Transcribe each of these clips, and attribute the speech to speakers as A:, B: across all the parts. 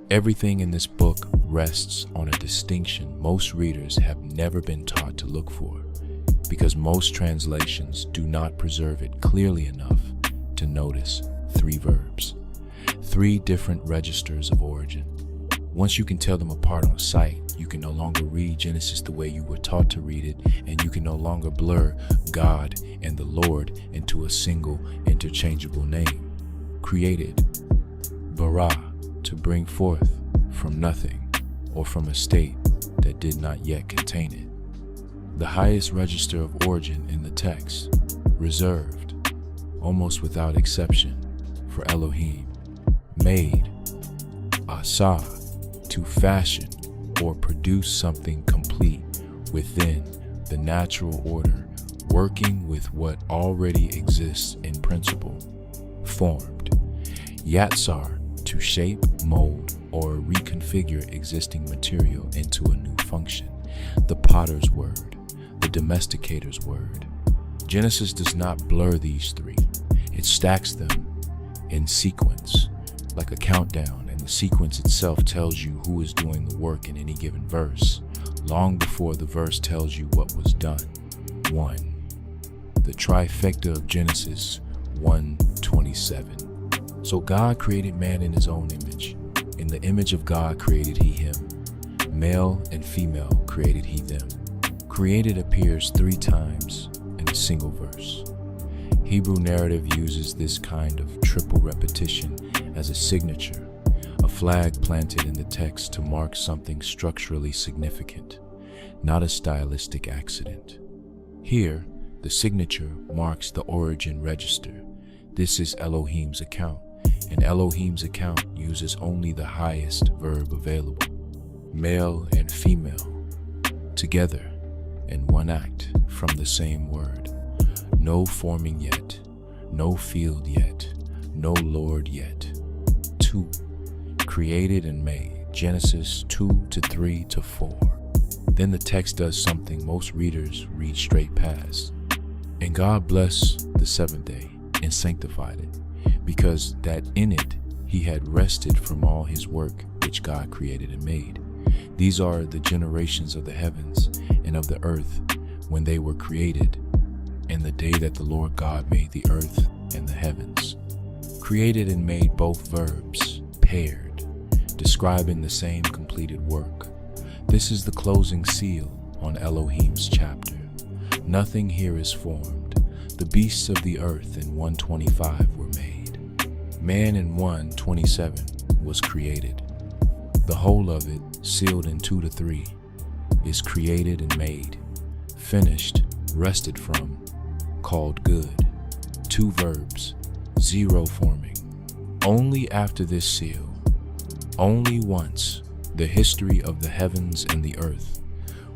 A: Everything in this book rests on a distinction most readers have never been taught to look for, because most translations do not preserve it clearly enough to notice 3 verbs, 3 different registers of origin. Once you can tell them apart on sight, you can no longer read Genesis the way you were taught to read it, and you can no longer blur God and the Lord into a single interchangeable name. Created, bara, to bring forth from nothing or from a state that did not yet contain it. The highest register of origin in the text, reserved, almost without exception, for Elohim. Made, asa, to fashion or produce something complete within the natural order, working with what already exists in principle. Formed, yatsar, to shape, mold, or reconfigure existing material into a new function. The potter's word, the domesticator's word. Genesis does not blur these 3. It stacks them in sequence, like a countdown, and the sequence itself tells you who is doing the work in any given verse, long before the verse tells you what was done. 1. The Trifecta of Genesis 1:27. So God created man in his own image. In the image of God created he him. Male and female created he them. Created appears 3 times in a single verse. Hebrew narrative uses this kind of triple repetition as a signature, a flag planted in the text to mark something structurally significant, not a stylistic accident. Here, the signature marks the origin register. This is Elohim's account, and Elohim's account uses only the highest verb available. Male and female, together in one act from the same word. No forming yet, no field yet, no Lord yet. 2. Created and made, Genesis 2-3-4. Then the text does something most readers read straight past. And God blessed the 7th day and sanctified it, because that in it he had rested from all his work which God created and made. These are the generations of the heavens and of the earth when they were created, and the day that the Lord God made the earth and the heavens. Created and made, both verbs, paired, describing the same completed work. This is the closing seal on Elohim's chapter. Nothing here is formed. The beasts of the earth in 1:25 were made. Man in 1:27 was created. The whole of it, sealed in 2-3, is created and made, finished, rested from, called good. 2 verbs, 0 forming. Only after this seal, only once, the history of the heavens and the earth,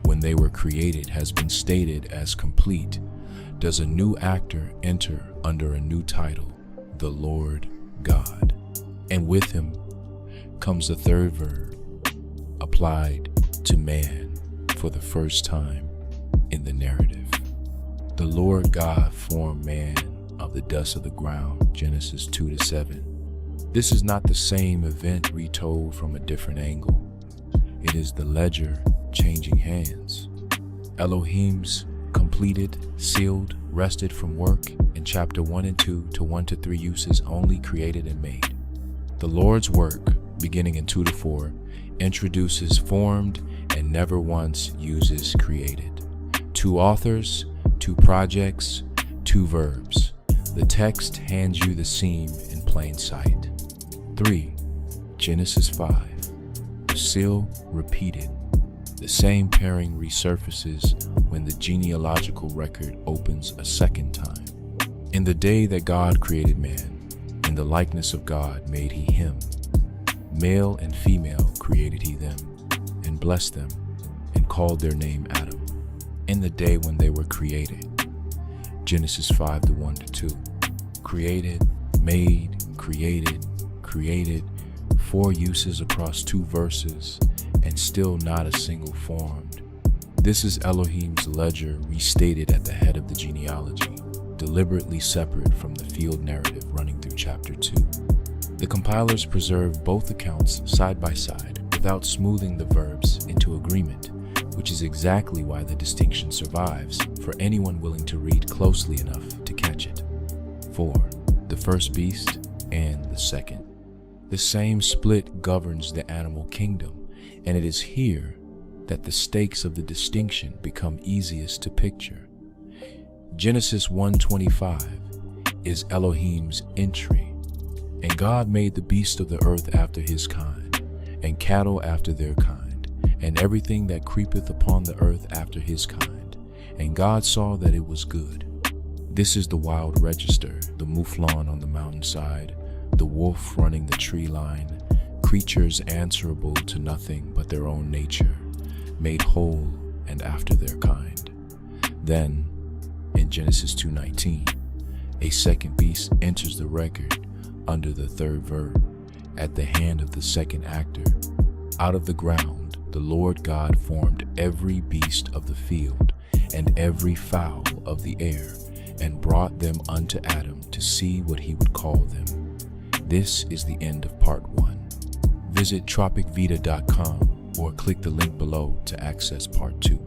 A: when they were created, has been stated as complete, does a new actor enter under a new title, the Lord God. And with him comes the 3rd verb, applied to man for the first time in the narrative. The Lord God formed man of the dust of the ground, Genesis 2-7. This is not the same event retold from a different angle. It is the ledger changing hands. Elohim's completed, sealed, rested from work in chapter 1 and 2 to 1-3 uses only created and made. The Lord's work, beginning in 2-4, introduces formed and never once uses created. 2 authors, 2 projects, 2 verbs. The text hands you the seam in plain sight. 3. Genesis 5. The seal repeated. The same pairing resurfaces when the genealogical record opens a second time. In the day that God created man, in the likeness of God made he him. Male and female created he them, and blessed them, and called their name Adam. In the day when they were created. Genesis 5:1-2. Created, made, created, created. 4 uses across 2 verses, and still not a single formed. This is Elohim's ledger restated at the head of the genealogy, deliberately separate from the field narrative running through chapter 2. The compilers preserve both accounts side by side without smoothing the verbs into agreement, which is exactly why the distinction survives for anyone willing to read closely enough to catch it. 4. The first beast and the second. The same split governs the animal kingdom, and it is here that the stakes of the distinction become easiest to picture. Genesis 1:25 is Elohim's entry, and God made the beast of the earth after his kind, and cattle after their kind, and everything that creepeth upon the earth after his kind. And God saw that it was good. This is the wild register, the mouflon on the mountainside, the wolf running the tree line, creatures answerable to nothing but their own nature, made whole and after their kind. Then, in Genesis 2:19, a second beast enters the record under the third verb, at the hand of the second actor. Out of the ground the Lord God formed every beast of the field and every fowl of the air, and brought them unto Adam to see what he would call them. This is the end of part 1. Visit tropicvita.com or click the link below to access part 2.